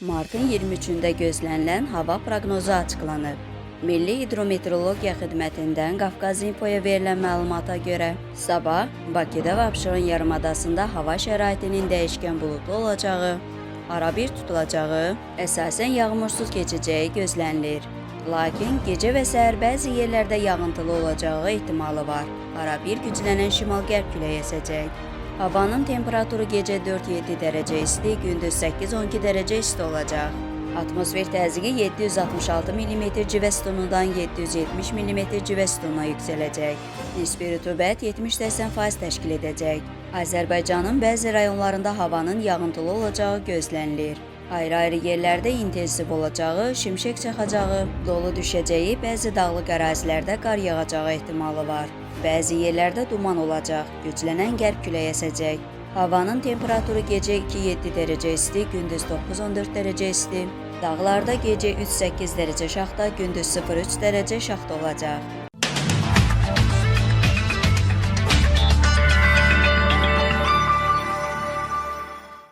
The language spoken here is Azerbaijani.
Martın 23-də gözlənilən hava proqnozu açıqlanıb. Milli Hidrometeorologiya Xidmətindən Qafqaz İnfoya verilən məlumata görə, sabah Bakıda və Abşeron yarımadasında hava şəraitinin dəyişkən buludlu olacağı, arabir tutulacağı, əsasən yağmursuz keçəcəyi gözlənilir. Lakin gecə və səhər bəzi yerlərdə yağıntılı olacağı ehtimalı var. Arabir güclənən şimal-qərb küləyi əsəcək. Havanın temperaturu gecə 4-7 dərəcə isti, gündüz 8-12 dərəcə isti olacaq. Atmosfer təzyiqi 766 mm civə sütunundan 770 mm civə sütununa yüksələcək. Nisbi rütubət 70-80% təşkil edəcək. Azərbaycanın bəzi rayonlarında havanın yağıntılı olacağı gözlənilir. Ayrı-ayrı yerlərdə intensiv olacağı, şimşək çaxacağı, dolu düşəcəyi, bəzi dağlıq ərazilərdə qar yağacağı ehtimalı var. Bəzi yerlərdə duman olacaq, güclənən qərb küləyi əsəcək. Havanın temperaturu gecə 2-7 dərəcə isti, gündüz 9-14 dərəcə isti. Dağlarda gecə 3-8 dərəcə şaxta, gündüz 0-3 dərəcə şaxta olacaq.